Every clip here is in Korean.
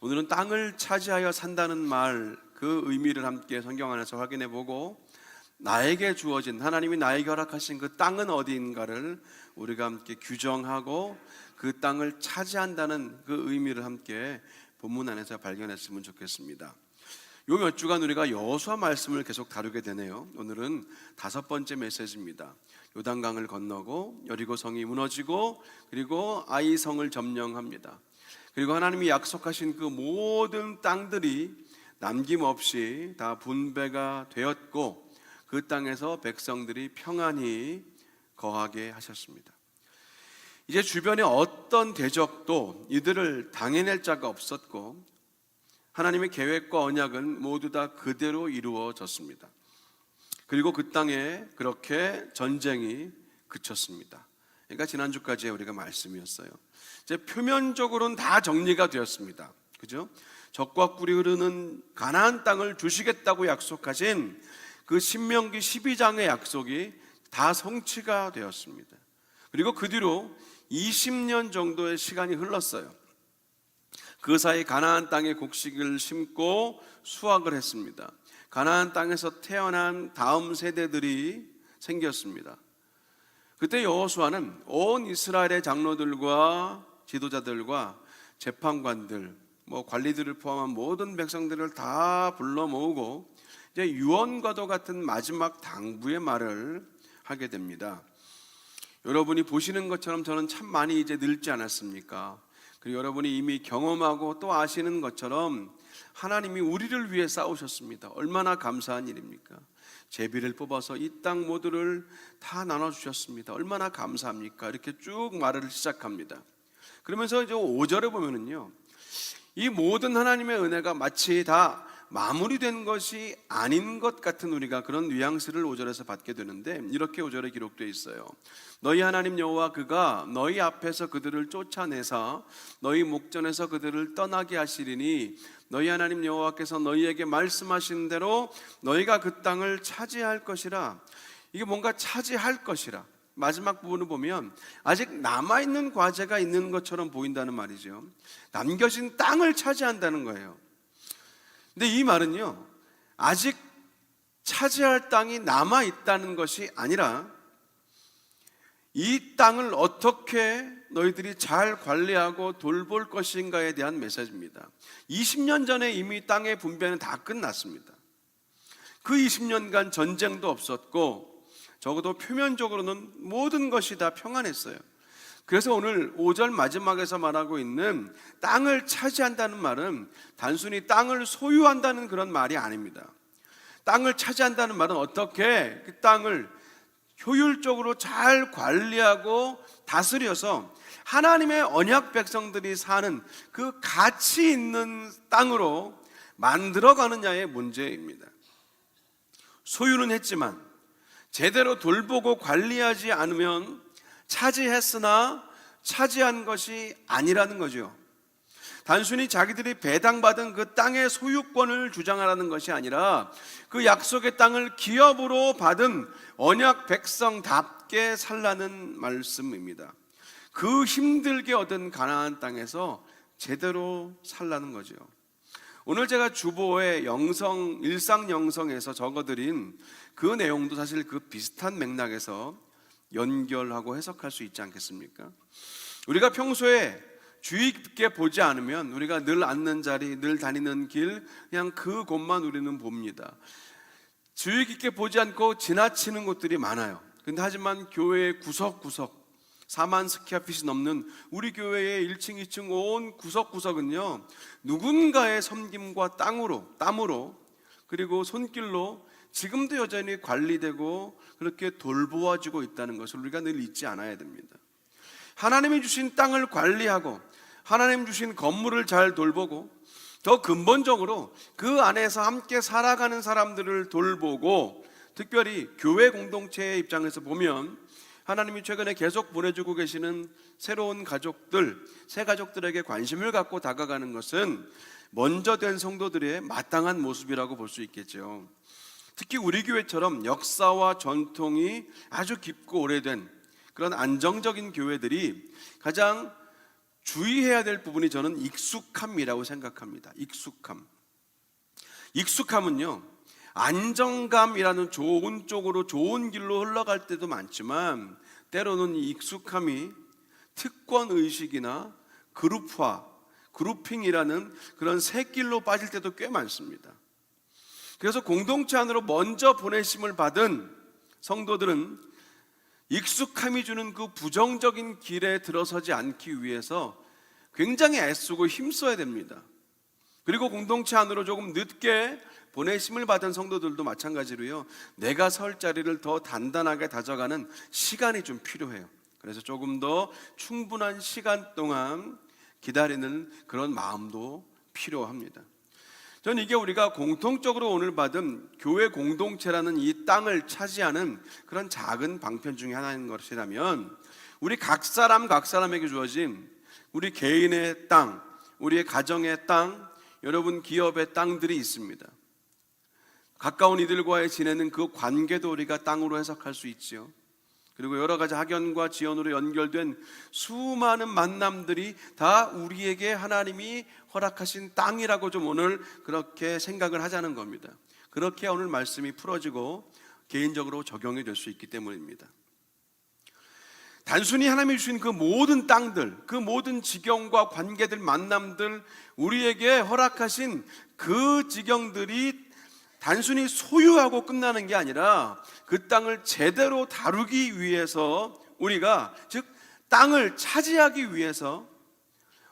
오늘은 땅을 차지하여 산다는 말, 그 의미를 함께 성경 안에서 확인해 보고, 나에게 주어진, 하나님이 나에게 허락하신 그 땅은 어디인가를 우리가 함께 규정하고 그 땅을 차지한다는 그 의미를 함께 본문 안에서 발견했으면 좋겠습니다. 요 몇 주간 우리가 여호수아 말씀을 계속 다루게 되네요. 오늘은 5번째 메시지입니다. 요단강을 건너고 여리고 성이 무너지고 그리고 아이 성을 점령합니다. 그리고 하나님이 약속하신 그 모든 땅들이 남김없이 다 분배가 되었고 그 땅에서 백성들이 평안히 거하게 하셨습니다. 이제 주변에 어떤 대적도 이들을 당해낼 자가 없었고 하나님의 계획과 언약은 모두 다 그대로 이루어졌습니다. 그리고 그 땅에 그렇게 전쟁이 그쳤습니다. 그러니까 지난주까지의 우리가 말씀이었어요. 이제 표면적으로는 다 정리가 되었습니다. 그죠? 적과 꿀이 흐르는 가나안 땅을 주시겠다고 약속하신 그 신명기 12장의 약속이 다 성취가 되었습니다. 그리고 그 뒤로 20년 정도의 시간이 흘렀어요. 그 사이 가나안 땅에 곡식을 심고 수확을 했습니다. 가나안 땅에서 태어난 다음 세대들이 생겼습니다. 그때 여호수아는 온 이스라엘의 장로들과 지도자들과 재판관들, 관리들을 포함한 모든 백성들을 다 불러 모으고 이제 유언과도 같은 마지막 당부의 말을 하게 됩니다. 여러분이 보시는 것처럼 저는 참 많이 이제 늙지 않았습니까? 그리고 여러분이 이미 경험하고 또 아시는 것처럼 하나님이 우리를 위해 싸우셨습니다. 얼마나 감사한 일입니까? 제비를 뽑아서 이 땅 모두를 다 나눠주셨습니다. 얼마나 감사합니까? 이렇게 쭉 말을 시작합니다. 그러면서 이제 5절에 보면은요, 이 모든 하나님의 은혜가 마치 다 마무리된 것이 아닌 것 같은 우리가 그런 뉘앙스를 5절에서 받게 되는데, 이렇게 5절에 기록되어 있어요. 너희 하나님 여호와 그가 너희 앞에서 그들을 쫓아내사 너희 목전에서 그들을 떠나게 하시리니 너희 하나님 여호와께서 너희에게 말씀하신 대로 너희가 그 땅을 차지할 것이라. 이게 뭔가 차지할 것이라. 마지막 부분을 보면 아직 남아있는 과제가 있는 것처럼 보인다는 말이죠. 남겨진 땅을 차지한다는 거예요. 근데 이 말은요, 아직 차지할 땅이 남아있다는 것이 아니라 이 땅을 어떻게 너희들이 잘 관리하고 돌볼 것인가에 대한 메시지입니다. 20년 전에 이미 땅의 분배는 다 끝났습니다. 그 20년간 전쟁도 없었고 적어도 표면적으로는 모든 것이 다 평안했어요. 그래서 오늘 5절 마지막에서 말하고 있는 땅을 차지한다는 말은 단순히 땅을 소유한다는 그런 말이 아닙니다. 땅을 차지한다는 말은 어떻게 그 땅을 효율적으로 잘 관리하고 다스려서 하나님의 언약 백성들이 사는 그 가치 있는 땅으로 만들어가느냐의 문제입니다. 소유는 했지만 제대로 돌보고 관리하지 않으면 차지했으나 차지한 것이 아니라는 거죠. 단순히 자기들이 배당받은 그 땅의 소유권을 주장하라는 것이 아니라 그 약속의 땅을 기업으로 받은 언약 백성답게 살라는 말씀입니다. 그 힘들게 얻은 가나안 땅에서 제대로 살라는 거죠. 오늘 제가 주보의 일상 영성에서 적어드린 그 내용도 사실 그 비슷한 맥락에서 연결하고 해석할 수 있지 않겠습니까? 우리가 평소에 주의 깊게 보지 않으면 우리가 늘 앉는 자리, 늘 다니는 길, 그냥 그곳만 우리는 봅니다. 주의 깊게 보지 않고 지나치는 곳들이 많아요. 근데 하지만 교회의 구석구석 4만 스퀘어핏이 넘는 우리 교회의 1층, 2층 온 구석구석은요, 누군가의 섬김과 땀으로 그리고 손길로 지금도 여전히 관리되고 그렇게 돌보아지고 있다는 것을 우리가 늘 잊지 않아야 됩니다. 하나님이 주신 땅을 관리하고 하나님 주신 건물을 잘 돌보고 더 근본적으로 그 안에서 함께 살아가는 사람들을 돌보고, 특별히 교회 공동체의 입장에서 보면 하나님이 최근에 계속 보내주고 계시는 새로운 가족들, 새 가족들에게 관심을 갖고 다가가는 것은 먼저 된 성도들의 마땅한 모습이라고 볼 수 있겠죠. 특히 우리 교회처럼 역사와 전통이 아주 깊고 오래된 그런 안정적인 교회들이 가장 주의해야 될 부분이 저는 익숙함이라고 생각합니다. 익숙함은요, 안정감이라는 좋은 쪽으로 좋은 길로 흘러갈 때도 많지만 때로는 이 익숙함이 특권 의식이나 그룹화, 그룹핑이라는 그런 새길로 빠질 때도 꽤 많습니다. 그래서 공동체 안으로 먼저 보내심을 받은 성도들은 익숙함이 주는 그 부정적인 길에 들어서지 않기 위해서 굉장히 애쓰고 힘써야 됩니다. 그리고 공동체 안으로 조금 늦게 보내심을 받은 성도들도 마찬가지로요, 내가 설 자리를 더 단단하게 다져가는 시간이 좀 필요해요. 그래서 조금 더 충분한 시간 동안 기다리는 그런 마음도 필요합니다. 저는 이게 우리가 공통적으로 오늘 받은 교회 공동체라는 이 땅을 차지하는 그런 작은 방편 중에 하나인 것이라면, 우리 각 사람에게 주어진 우리 개인의 땅, 우리의 가정의 땅, 여러분 기업의 땅들이 있습니다. 가까운 이들과의 지내는 그 관계도 우리가 땅으로 해석할 수 있죠. 그리고 여러 가지 학연과 지연으로 연결된 수많은 만남들이 다 우리에게 하나님이 허락하신 땅이라고 좀 오늘 그렇게 생각을 하자는 겁니다. 그렇게 오늘 말씀이 풀어지고 개인적으로 적용이 될 수 있기 때문입니다. 단순히 하나님이 주신 그 모든 땅들, 그 모든 지경과 관계들, 만남들, 우리에게 허락하신 그 지경들이 단순히 소유하고 끝나는 게 아니라 그 땅을 제대로 다루기 위해서, 우리가 즉 땅을 차지하기 위해서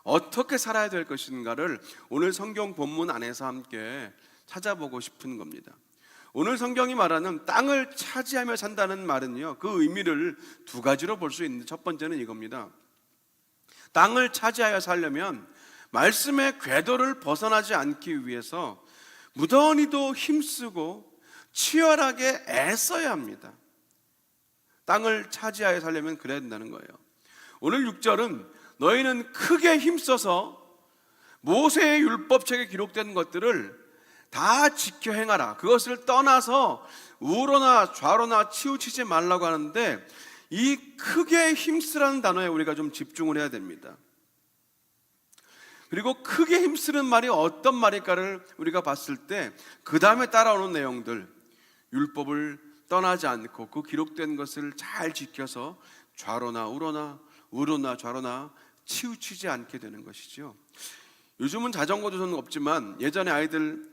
어떻게 살아야 될 것인가를 오늘 성경 본문 안에서 함께 찾아보고 싶은 겁니다. 오늘 성경이 말하는 땅을 차지하며 산다는 말은요, 그 의미를 두 가지로 볼 수 있는데, 첫 번째는 이겁니다. 땅을 차지하여 살려면 말씀의 궤도를 벗어나지 않기 위해서 무던히도 힘쓰고 치열하게 애써야 합니다. 땅을 차지하여 살려면 그래야 된다는 거예요. 오늘 6절은 너희는 크게 힘써서 모세의 율법책에 기록된 것들을 다 지켜 행하라. 그것을 떠나서 우로나 좌로나 치우치지 말라고 하는데, 이 크게 힘쓰라는 단어에 우리가 좀 집중을 해야 됩니다. 그리고 크게 힘쓰는 말이 어떤 말일까를 우리가 봤을 때 그 다음에 따라오는 내용들, 율법을 떠나지 않고 그 기록된 것을 잘 지켜서 좌로나 우로나 좌로나 치우치지 않게 되는 것이죠. 요즘은 자전거도 저는 없지만 예전에 아이들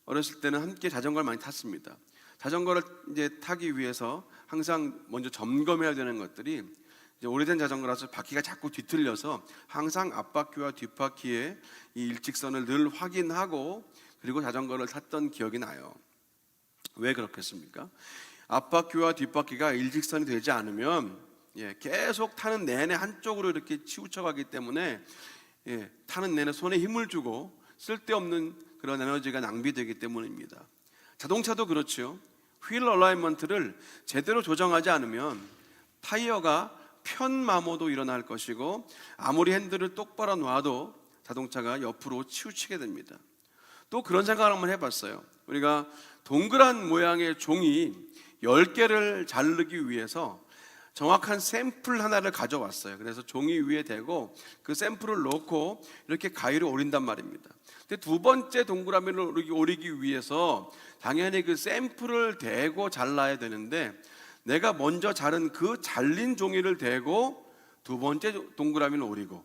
어렸을 때는 함께 자전거를 많이 탔습니다. 자전거를 이제 타기 위해서 항상 먼저 점검해야 되는 것들이, 이제 오래된 자전거라서 바퀴가 자꾸 뒤틀려서 항상 앞바퀴와 뒷바퀴의 이 일직선을 늘 확인하고 그리고 자전거를 탔던 기억이 나요. 왜 그렇겠습니까? 앞바퀴와 뒷바퀴가 일직선이 되지 않으면 계속 타는 내내 한쪽으로 이렇게 치우쳐가기 때문에 타는 내내 손에 힘을 주고 쓸데없는 그런 에너지가 낭비되기 때문입니다. 자동차도 그렇죠. 휠 얼라이먼트를 제대로 조정하지 않으면 타이어가 편마모도 일어날 것이고, 아무리 핸들을 똑바로 놔도 자동차가 옆으로 치우치게 됩니다. 또 그런 생각을 한번 해봤어요. 우리가 동그란 모양의 종이 10개를 자르기 위해서 정확한 샘플 하나를 가져왔어요. 그래서 종이 위에 대고 그 샘플을 놓고 이렇게 가위로 오린단 말입니다. 근데 두 번째 동그라미를 오리기 위해서 당연히 그 샘플을 대고 잘라야 되는데, 내가 먼저 자른 그 잘린 종이를 대고 두 번째 동그라미를 오리고,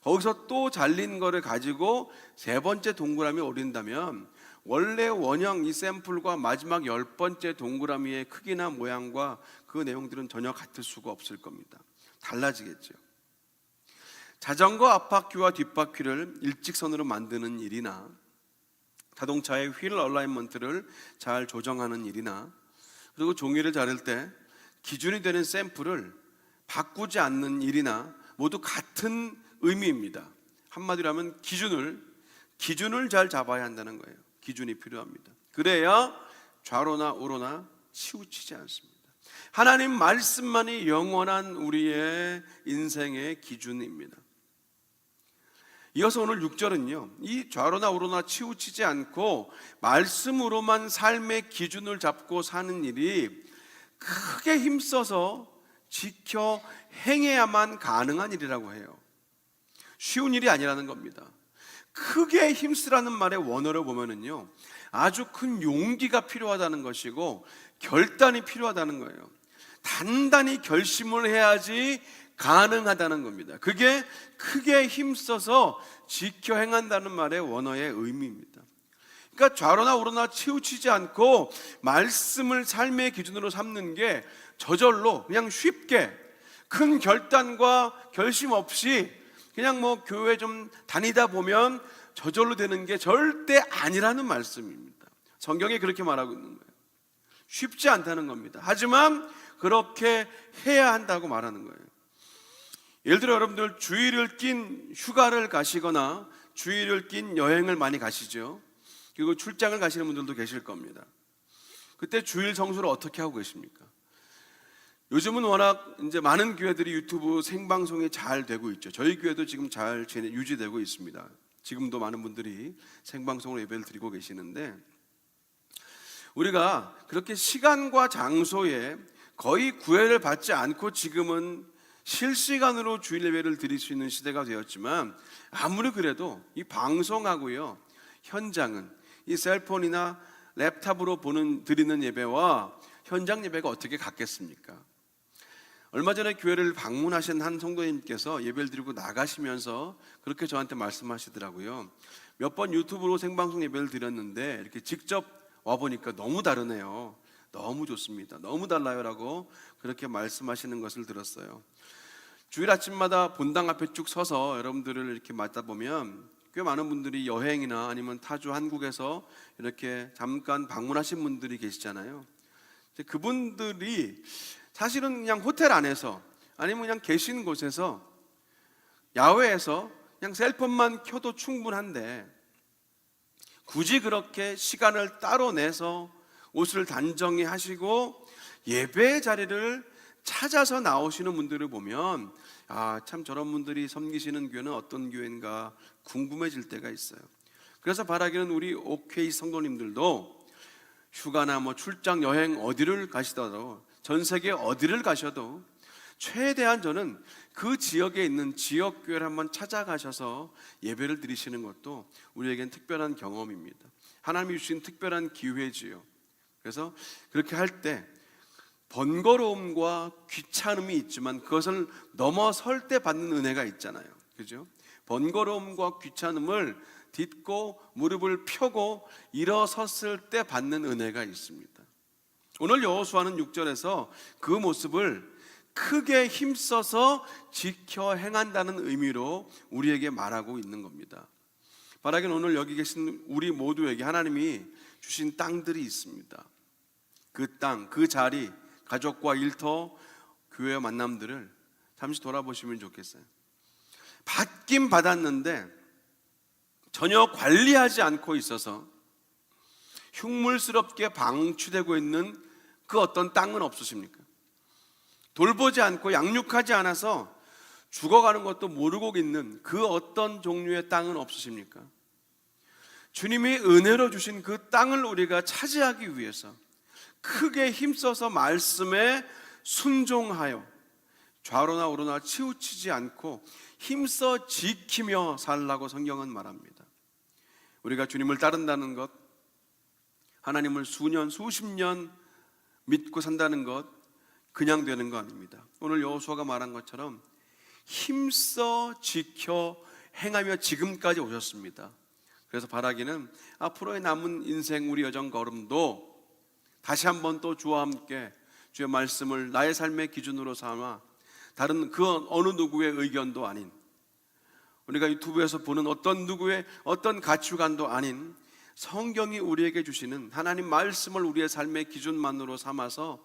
거기서 또 잘린 거를 가지고 세 번째 동그라미 오린다면 원래 원형 이 샘플과 마지막 10번째 동그라미의 크기나 모양과 그 내용들은 전혀 같을 수가 없을 겁니다. 달라지겠죠. 자전거 앞바퀴와 뒷바퀴를 일직선으로 만드는 일이나, 자동차의 휠 얼라이먼트를 잘 조정하는 일이나, 그리고 종이를 자를 때 기준이 되는 샘플을 바꾸지 않는 일이나 모두 같은 의미입니다. 한마디로 하면 기준을 잘 잡아야 한다는 거예요. 기준이 필요합니다. 그래야 좌로나 우로나 치우치지 않습니다. 하나님 말씀만이 영원한 우리의 인생의 기준입니다. 이어서 오늘 6절은요, 이 좌로나 우로나 치우치지 않고 말씀으로만 삶의 기준을 잡고 사는 일이 크게 힘써서 지켜 행해야만 가능한 일이라고 해요. 쉬운 일이 아니라는 겁니다. 크게 힘쓰라는 말의 원어를 보면은요, 아주 큰 용기가 필요하다는 것이고 결단이 필요하다는 거예요. 단단히 결심을 해야지 가능하다는 겁니다. 그게 크게 힘써서 지켜 행한다는 말의 원어의 의미입니다. 그러니까 좌로나 우로나 치우치지 않고 말씀을 삶의 기준으로 삼는 게 저절로 그냥 쉽게 큰 결단과 결심 없이 그냥 뭐 교회 좀 다니다 보면 저절로 되는 게 절대 아니라는 말씀입니다. 성경에 그렇게 말하고 있는 거예요. 쉽지 않다는 겁니다. 하지만 그렇게 해야 한다고 말하는 거예요. 예를 들어 여러분들 주일을 낀 휴가를 가시거나 주일을 낀 여행을 많이 가시죠. 그리고 출장을 가시는 분들도 계실 겁니다. 그때 주일 성수를 어떻게 하고 계십니까? 요즘은 워낙 이제 많은 교회들이 유튜브 생방송이 잘 되고 있죠. 저희 교회도 지금 잘 유지되고 있습니다. 지금도 많은 분들이 생방송으로 예배를 드리고 계시는데, 우리가 그렇게 시간과 장소에 거의 구애를 받지 않고 지금은 실시간으로 주일 예배를 드릴 수 있는 시대가 되었지만, 아무리 그래도 이 방송하고요 현장은 이 셀폰이나 랩탑으로 드리는 예배와 현장 예배가 어떻게 같겠습니까? 얼마 전에 교회를 방문하신 한 성도님께서 예배를 드리고 나가시면서 그렇게 저한테 말씀하시더라고요. 몇 번 유튜브로 생방송 예배를 드렸는데 이렇게 직접 와보니까 너무 다르네요. 너무 좋습니다. 너무 달라요 라고 그렇게 말씀하시는 것을 들었어요. 주일 아침마다 본당 앞에 쭉 서서 여러분들을 이렇게 맞다 보면 꽤 많은 분들이 여행이나 아니면 타주 한국에서 이렇게 잠깐 방문하신 분들이 계시잖아요. 그분들이 사실은 그냥 호텔 안에서 아니면 그냥 계신 곳에서 야외에서 그냥 셀폰만 켜도 충분한데, 굳이 그렇게 시간을 따로 내서 옷을 단정히 하시고 예배 자리를 찾아서 나오시는 분들을 보면 참 저런 분들이 섬기시는 교회는 어떤 교회인가 궁금해질 때가 있어요. 그래서 바라기는 우리 OK 성도님들도 휴가나 뭐 출장 여행 어디를 가시더라도 전 세계 어디를 가셔도 최대한 저는 그 지역에 있는 지역교회를 한번 찾아가셔서 예배를 드리시는 것도 우리에겐 특별한 경험입니다. 하나님이 주신 특별한 기회지요. 그래서 그렇게 할 때 번거로움과 귀찮음이 있지만 그것을 넘어설 때 받는 은혜가 있잖아요. 그죠? 번거로움과 귀찮음을 딛고 무릎을 펴고 일어섰을 때 받는 은혜가 있습니다. 오늘 여호수아는 6절에서 그 모습을 크게 힘써서 지켜 행한다는 의미로 우리에게 말하고 있는 겁니다. 바라기는 오늘 여기 계신 우리 모두에게 하나님이 주신 땅들이 있습니다. 그 땅, 그 자리, 가족과 일터, 교회와 만남들을 잠시 돌아보시면 좋겠어요. 받긴 받았는데 전혀 관리하지 않고 있어서 흉물스럽게 방치되고 있는 그 어떤 땅은 없으십니까? 돌보지 않고 양육하지 않아서 죽어가는 것도 모르고 있는 그 어떤 종류의 땅은 없으십니까? 주님이 은혜로 주신 그 땅을 우리가 차지하기 위해서 크게 힘써서 말씀에 순종하여 좌로나 우로나 치우치지 않고 힘써 지키며 살라고 성경은 말합니다. 우리가 주님을 따른다는 것, 하나님을 수년 수십 년 믿고 산다는 것 그냥 되는 거 아닙니다. 오늘 여호수아가 말한 것처럼 힘써 지켜 행하며 지금까지 오셨습니다. 그래서 바라기는 앞으로의 남은 인생 우리 여정 걸음도 다시 한번 또 주와 함께 주의 말씀을 나의 삶의 기준으로 삼아 다른 그 어느 누구의 의견도 아닌, 우리가 유튜브에서 보는 어떤 누구의 어떤 가치관도 아닌 성경이 우리에게 주시는 하나님 말씀을 우리의 삶의 기준만으로 삼아서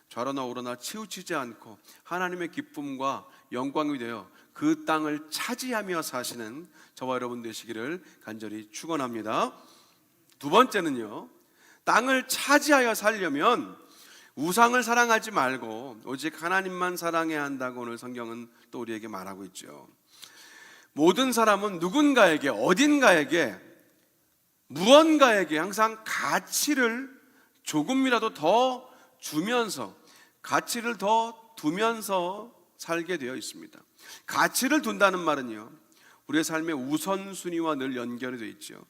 좌로나 우로나 치우치지 않고 하나님의 기쁨과 영광이 되어 그 땅을 차지하며 사시는 저와 여러분 되시기를 간절히 축원합니다. 두 번째는요, 땅을 차지하여 살려면 우상을 사랑하지 말고 오직 하나님만 사랑해야 한다고 오늘 성경은 또 우리에게 말하고 있죠. 모든 사람은 누군가에게, 어딘가에게, 무언가에게 항상 가치를 조금이라도 더 주면서, 가치를 더 두면서 살게 되어 있습니다. 가치를 둔다는 말은요, 우리의 삶의 우선순위와 늘 연결이 되어 있죠.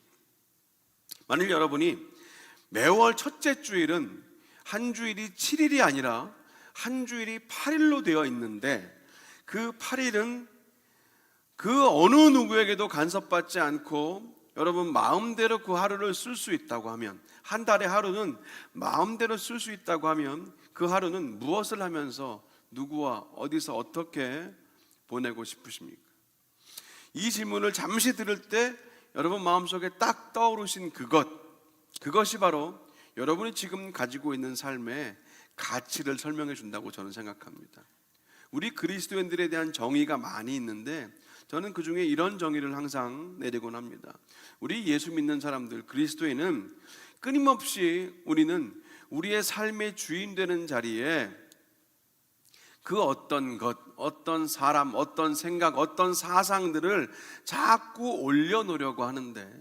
만일 여러분이 매월 첫째 주일은 한 주일이 7일이 아니라 한 주일이 8일로 되어 있는데, 그 8일은 그 어느 누구에게도 간섭받지 않고 여러분 마음대로 그 하루를 쓸 수 있다고 하면, 한 달의 하루는 마음대로 쓸 수 있다고 하면, 그 하루는 무엇을 하면서 누구와 어디서 어떻게 보내고 싶으십니까? 이 질문을 잠시 들을 때 여러분 마음속에 딱 떠오르신 그것이 바로 여러분이 지금 가지고 있는 삶의 가치를 설명해 준다고 저는 생각합니다. 우리 그리스도인들에 대한 정의가 많이 있는데, 저는 그 중에 이런 정의를 항상 내리곤 합니다. 우리 예수 믿는 사람들, 그리스도인은 끊임없이 우리는 우리의 삶의 주인 되는 자리에 그 어떤 것, 어떤 사람, 어떤 생각, 어떤 사상들을 자꾸 올려놓으려고 하는데,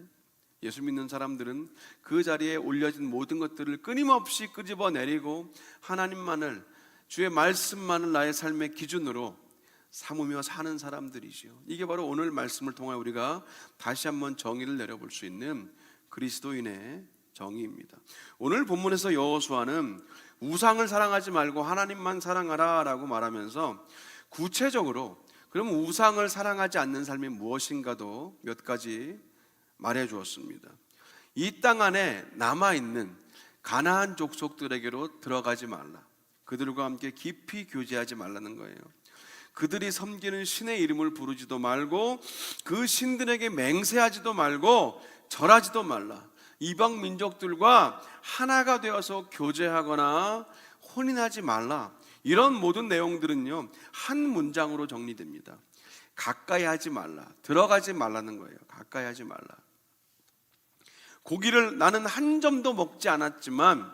예수 믿는 사람들은 그 자리에 올려진 모든 것들을 끊임없이 끄집어내리고 하나님만을, 주의 말씀만을 나의 삶의 기준으로 삼으며 사는 사람들이지요. 이게 바로 오늘 말씀을 통해 우리가 다시 한번 정의를 내려볼 수 있는 그리스도인의 정의입니다. 오늘 본문에서 여호수아는 우상을 사랑하지 말고 하나님만 사랑하라 라고 말하면서 구체적으로 그럼 우상을 사랑하지 않는 삶이 무엇인가도 몇 가지 말해 주었습니다. 이 땅 안에 남아있는 가나안 족속들에게로 들어가지 말라, 그들과 함께 깊이 교제하지 말라는 거예요. 그들이 섬기는 신의 이름을 부르지도 말고 그 신들에게 맹세하지도 말고 절하지도 말라. 이방 민족들과 하나가 되어서 교제하거나 혼인하지 말라. 이런 모든 내용들은요, 한 문장으로 정리됩니다. 가까이 하지 말라, 들어가지 말라는 거예요. 가까이 하지 말라. 고기를 나는 한 점도 먹지 않았지만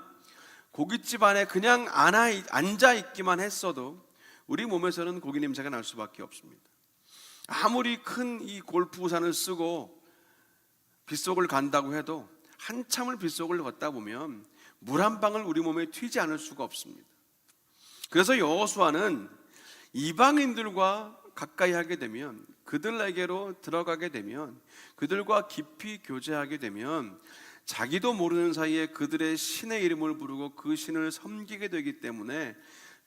고깃집 안에 그냥 앉아 있기만 했어도 우리 몸에서는 고기 냄새가 날 수밖에 없습니다. 아무리 큰 이 골프 우산을 쓰고 빗속을 간다고 해도 한참을 빗속을 걷다 보면 물 한 방울 우리 몸에 튀지 않을 수가 없습니다. 그래서 여호수아는 이방인들과 가까이 하게 되면, 그들에게로 들어가게 되면, 그들과 깊이 교제하게 되면 자기도 모르는 사이에 그들의 신의 이름을 부르고 그 신을 섬기게 되기 때문에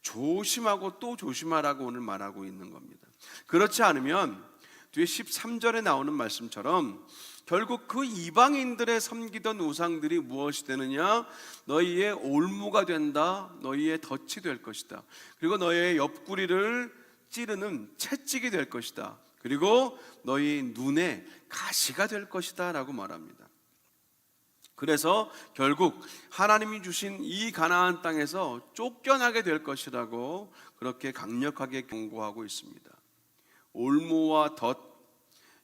조심하고 또 조심하라고 오늘 말하고 있는 겁니다. 그렇지 않으면 뒤에 13절에 나오는 말씀처럼 결국 그 이방인들의 섬기던 우상들이 무엇이 되느냐? 너희의 올무가 된다, 너희의 덫이 될 것이다, 그리고 너희의 옆구리를 찌르는 채찍이 될 것이다, 그리고 너희 눈에 가시가 될 것이다 라고 말합니다. 그래서 결국 하나님이 주신 이 가나안 땅에서 쫓겨나게 될 것이라고 그렇게 강력하게 경고하고 있습니다. 올무와 덫,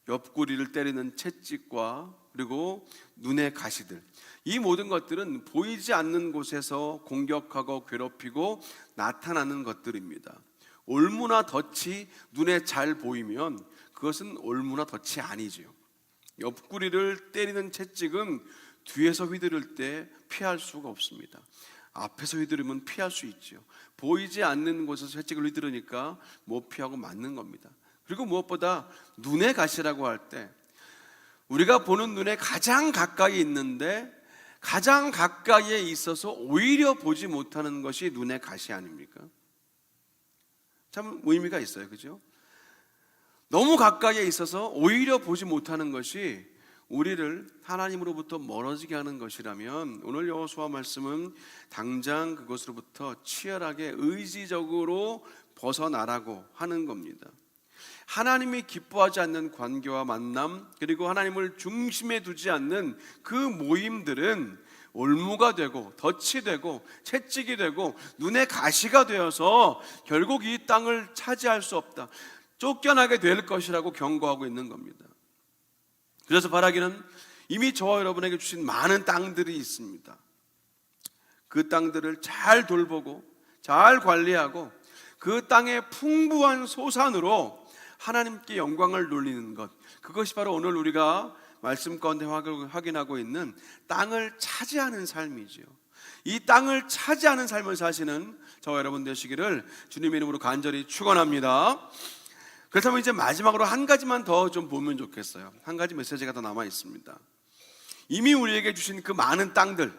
옆구리를 때리는 채찍과 그리고 눈의 가시들, 이 모든 것들은 보이지 않는 곳에서 공격하고 괴롭히고 나타나는 것들입니다. 올무나 덫이 눈에 잘 보이면 그것은 올무나 덫이 아니지요. 옆구리를 때리는 채찍은 뒤에서 휘두를 때 피할 수가 없습니다. 앞에서 휘두르면 피할 수 있죠. 보이지 않는 곳에서 채찍을 휘두르니까 못 피하고 맞는 겁니다. 그리고 무엇보다 눈의 가시라고 할 때, 우리가 보는 눈에 가장 가까이 있는데 가장 가까이에 있어서 오히려 보지 못하는 것이 눈의 가시 아닙니까? 참 의미가 있어요, 그죠? 너무 가까이에 있어서 오히려 보지 못하는 것이 우리를 하나님으로부터 멀어지게 하는 것이라면, 오늘 여호수아 말씀은 당장 그것으로부터 치열하게 의지적으로 벗어나라고 하는 겁니다. 하나님이 기뻐하지 않는 관계와 만남, 그리고 하나님을 중심에 두지 않는 그 모임들은 올무가 되고 덫이 되고 채찍이 되고 눈의 가시가 되어서 결국 이 땅을 차지할 수 없다, 쫓겨나게 될 것이라고 경고하고 있는 겁니다. 그래서 바라기는 이미 저와 여러분에게 주신 많은 땅들이 있습니다. 그 땅들을 잘 돌보고 잘 관리하고 그 땅의 풍부한 소산으로 하나님께 영광을 돌리는 것, 그것이 바로 오늘 우리가 말씀 가운데 확인하고 있는 땅을 차지하는 삶이지요. 이 땅을 차지하는 삶을 사시는 저와 여러분 되시기를 주님의 이름으로 간절히 축원합니다. 그렇다면 이제 마지막으로 한 가지만 더 좀 보면 좋겠어요. 한 가지 메시지가 더 남아 있습니다. 이미 우리에게 주신 그 많은 땅들,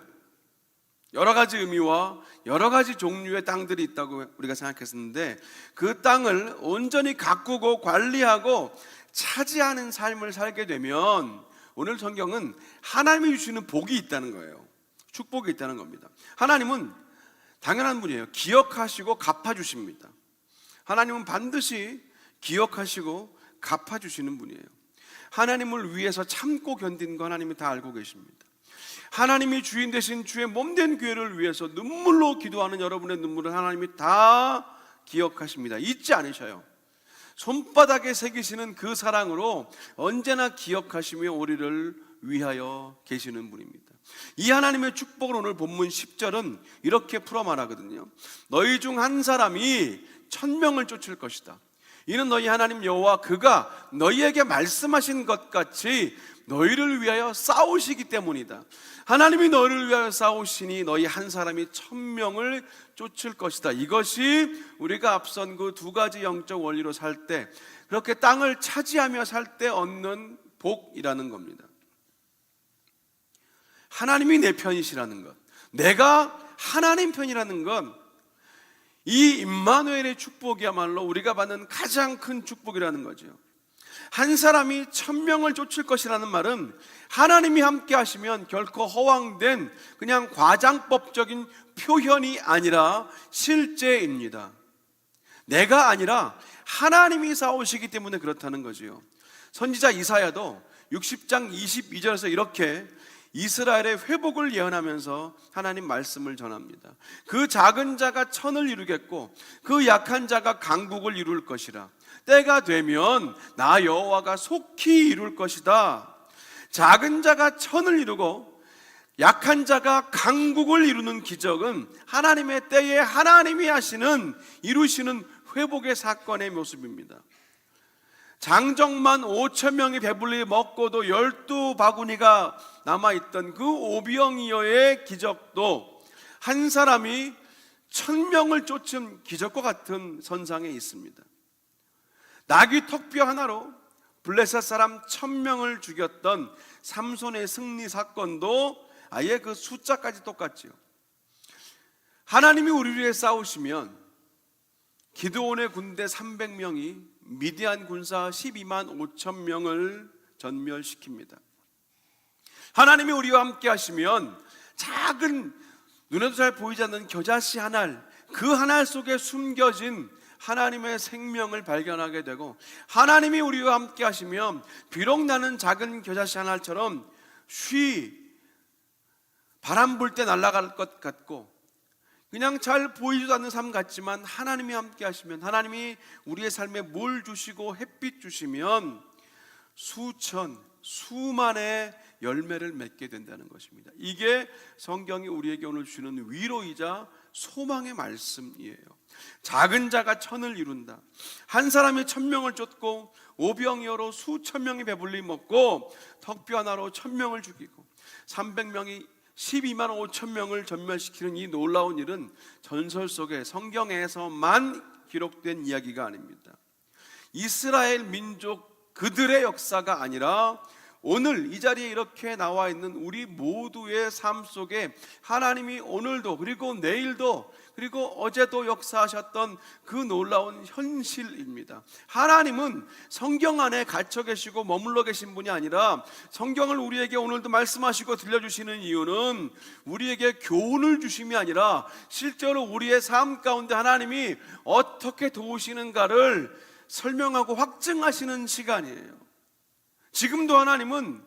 여러 가지 의미와 여러 가지 종류의 땅들이 있다고 우리가 생각했었는데, 그 땅을 온전히 가꾸고 관리하고 차지하는 삶을 살게 되면 오늘 성경은 하나님이 주시는 복이 있다는 거예요. 축복이 있다는 겁니다. 하나님은 당연한 분이에요. 기억하시고 갚아주십니다. 하나님은 반드시 기억하시고 갚아주시는 분이에요. 하나님을 위해서 참고 견딘 거 하나님이 다 알고 계십니다. 하나님이 주인 되신 주의 몸된 교회를 위해서 눈물로 기도하는 여러분의 눈물을 하나님이 다 기억하십니다. 잊지 않으셔요. 손바닥에 새기시는 그 사랑으로 언제나 기억하시며 우리를 위하여 계시는 분입니다. 이 하나님의 축복을 오늘 본문 10절은 이렇게 풀어 말하거든요. 너희 중 한 사람이 1000명을 쫓을 것이다. 이는 너희 하나님 여호와 그가 너희에게 말씀하신 것 같이 너희를 위하여 싸우시기 때문이다. 하나님이 너희를 위하여 싸우시니 너희 한 사람이 1000명을 쫓을 것이다. 이것이 우리가 앞선 그 두 가지 영적 원리로 살 때, 그렇게 땅을 차지하며 살 때 얻는 복이라는 겁니다. 하나님이 내 편이시라는 것, 내가 하나님 편이라는 건 이 임마누엘의 축복이야말로 우리가 받는 가장 큰 축복이라는 거죠. 한 사람이 1000명을 쫓을 것이라는 말은 하나님이 함께 하시면 결코 허황된 그냥 과장법적인 표현이 아니라 실제입니다. 내가 아니라 하나님이 싸우시기 때문에 그렇다는 거지요. 선지자 이사야도 60장 22절에서 이렇게 이스라엘의 회복을 예언하면서 하나님 말씀을 전합니다. 그 작은 자가 천을 이루겠고 그 약한 자가 강국을 이룰 것이라. 때가 되면 나 여호와가 속히 이룰 것이다. 작은 자가 천을 이루고 약한 자가 강국을 이루는 기적은 하나님의 때에 하나님이 하시는, 이루시는 회복의 사건의 모습입니다. 장정만 5000명이 배불리 먹고도 12바구니가 남아있던 그 오병이어의 기적도 한 사람이 1000명을 쫓은 기적과 같은 선상에 있습니다. 나귀 턱뼈 하나로 블레셋 사람 1000명을 죽였던 삼손의 승리 사건도 아예 그 숫자까지 똑같지요. 하나님이 우리를 위해 싸우시면 기드온의 군대 300명이 미디안 군사 12만 5천 명을 전멸시킵니다. 하나님이 우리와 함께 하시면 작은, 눈에도 잘 보이지 않는 겨자씨 한 알, 그 한 알 속에 숨겨진 하나님의 생명을 발견하게 되고, 하나님이 우리와 함께 하시면 비록 나는 작은 겨자씨 한 알처럼 바람 불 때 날아갈 것 같고 그냥 잘 보이지도 않는 삶 같지만 하나님이 함께 하시면, 하나님이 우리의 삶에 물 주시고 햇빛 주시면 수천, 수만의 열매를 맺게 된다는 것입니다. 이게 성경이 우리에게 오늘 주시는 위로이자 소망의 말씀이에요. 작은 자가 천을 이룬다. 한 사람이 1000명을 쫓고 오병이어로 수천 명이 배불리 먹고 턱뼈 하나로 1000명을 죽이고 300명이 12만 5천 명을 전멸시키는 이 놀라운 일은 전설 속에 성경에서만 기록된 이야기가 아닙니다. 이스라엘 민족 그들의 역사가 아니라 오늘 이 자리에 이렇게 나와 있는 우리 모두의 삶 속에 하나님이 오늘도 그리고 내일도 그리고 어제도 역사하셨던 그 놀라운 현실입니다. 하나님은 성경 안에 갇혀 계시고 머물러 계신 분이 아니라 성경을 우리에게 오늘도 말씀하시고 들려주시는 이유는 우리에게 교훈을 주심이 아니라 실제로 우리의 삶 가운데 하나님이 어떻게 도우시는가를 설명하고 확증하시는 시간이에요. 지금도 하나님은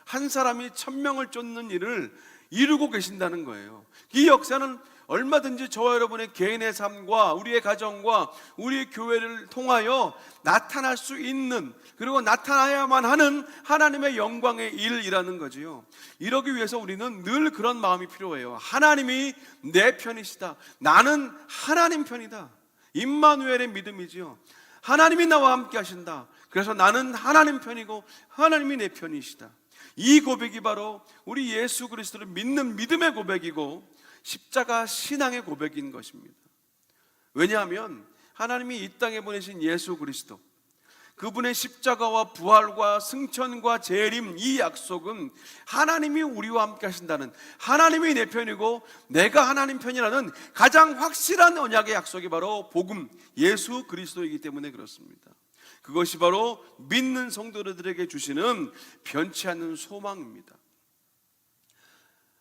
한 사람이 1000명을 쫓는 일을 이루고 계신다는 거예요. 이 역사는 얼마든지 저와 여러분의 개인의 삶과 우리의 가정과 우리의 교회를 통하여 나타날 수 있는, 그리고 나타나야만 하는 하나님의 영광의 일이라는 거지요. 이러기 위해서 우리는 늘 그런 마음이 필요해요. 하나님이 내 편이시다. 나는 하나님 편이다. 임마누엘의 믿음이지요. 하나님이 나와 함께 하신다. 그래서 나는 하나님 편이고 하나님이 내 편이시다. 이 고백이 바로 우리 예수 그리스도를 믿는 믿음의 고백이고 십자가 신앙의 고백인 것입니다. 왜냐하면 하나님이 이 땅에 보내신 예수 그리스도, 그분의 십자가와 부활과 승천과 재림, 이 약속은 하나님이 우리와 함께 하신다는, 하나님이 내 편이고 내가 하나님 편이라는 가장 확실한 언약의 약속이 바로 복음, 예수 그리스도이기 때문에 그렇습니다. 그것이 바로 믿는 성도들에게 주시는 변치 않는 소망입니다.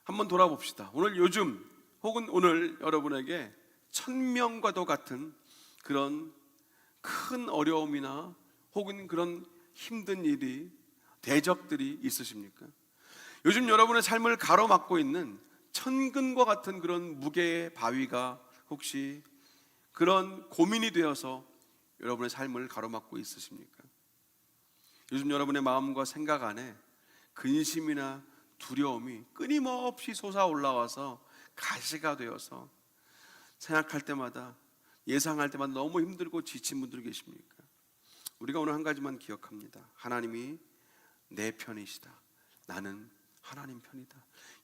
한번 돌아봅시다. 요즘 혹은 오늘 여러분에게 천명과도 같은 그런 큰 어려움이나 혹은 그런 힘든 일이, 대적들이 있으십니까? 요즘 여러분의 삶을 가로막고 있는 천근과 같은 그런 무게의 바위가 혹시 그런 고민이 되어서 여러분의 삶을 가로막고 있으십니까? 요즘 여러분의 마음과 생각 안에 근심이나 두려움이 끊임없이 솟아올라와서 가시가 되어서 생각할 때마다, 예상할 때마다 너무 힘들고 지친 분들 계십니까? 우리가 오늘 한 가지만 기억합니다. 하나님이 내 편이시다. 나는 하나님 편이다.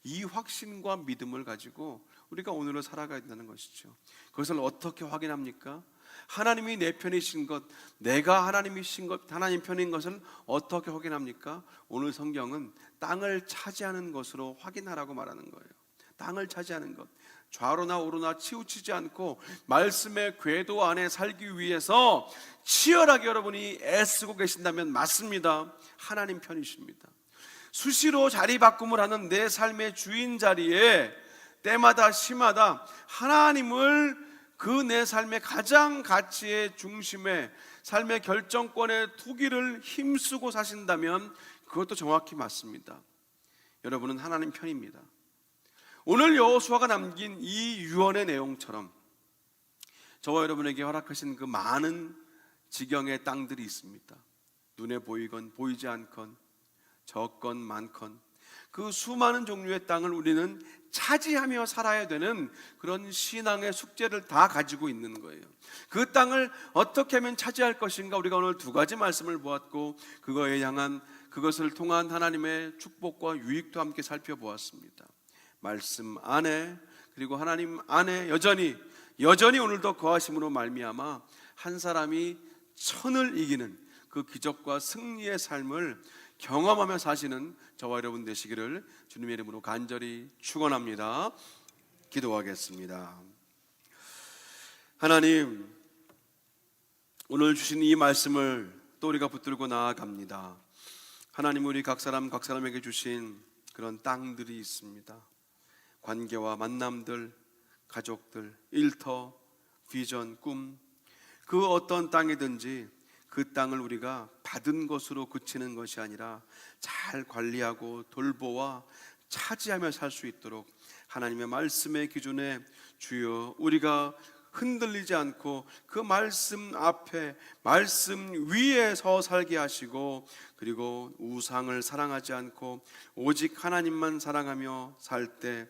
이 확신과 믿음을 가지고 우리가 오늘을 살아가야 된다는 것이죠. 그것을 어떻게 확인합니까? 하나님이 내 편이신 것, 내가 하나님이신 것, 하나님 편인 것을 어떻게 확인합니까? 오늘 성경은 땅을 차지하는 것으로 확인하라고 말하는 거예요. 땅을 차지하는 것, 좌로나 우로나 치우치지 않고 말씀의 궤도 안에 살기 위해서 치열하게 여러분이 애쓰고 계신다면 맞습니다. 하나님 편이십니다. 수시로 자리 바꿈을 하는 내 삶의 주인 자리에 때마다 시마다 하나님을 그 내 삶의 가장 가치의 중심에, 삶의 결정권에 두기를 힘쓰고 사신다면 그것도 정확히 맞습니다. 여러분은 하나님 편입니다. 오늘 여호수아가 남긴 이 유언의 내용처럼 저와 여러분에게 허락하신 그 많은 지경의 땅들이 있습니다. 눈에 보이건 보이지 않건, 적건 많건 그 수많은 종류의 땅을 우리는 차지하며 살아야 되는 그런 신앙의 숙제를 다 가지고 있는 거예요. 그 땅을 어떻게 하면 차지할 것인가, 우리가 오늘 두 가지 말씀을 보았고 그거에 향한, 그것을 통한 하나님의 축복과 유익도 함께 살펴보았습니다. 말씀 안에, 그리고 하나님 안에 여전히 오늘도 거하심으로 말미암아 한 사람이 천을 이기는 그 기적과 승리의 삶을 경험하며 사시는 저와 여러분 되시기를 주님의 이름으로 간절히 축원합니다. 기도하겠습니다. 하나님, 오늘 주신 이 말씀을 또 우리가 붙들고 나아갑니다. 하나님, 우리 각 사람에게 주신 그런 땅들이 있습니다. 관계와 만남들, 가족들, 일터, 비전, 꿈, 그 어떤 땅이든지 그 땅을 우리가 받은 것으로 그치는 것이 아니라 잘 관리하고 돌보아 차지하며 살 수 있도록 하나님의 말씀의 기준에 주여 우리가 흔들리지 않고 그 말씀 앞에, 말씀 위에 서 살게 하시고, 그리고 우상을 사랑하지 않고 오직 하나님만 사랑하며 살 때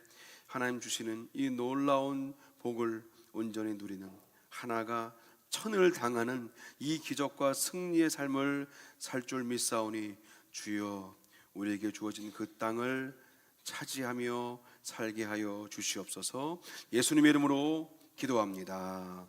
하나님 주시는 이 놀라운 복을 온전히 누리는, 하나가 천을 당하는 이 기적과 승리의 삶을 살 줄 믿사오니 주여 우리에게 주어진 그 땅을 차지하며 살게 하여 주시옵소서. 예수님의 이름으로 기도합니다.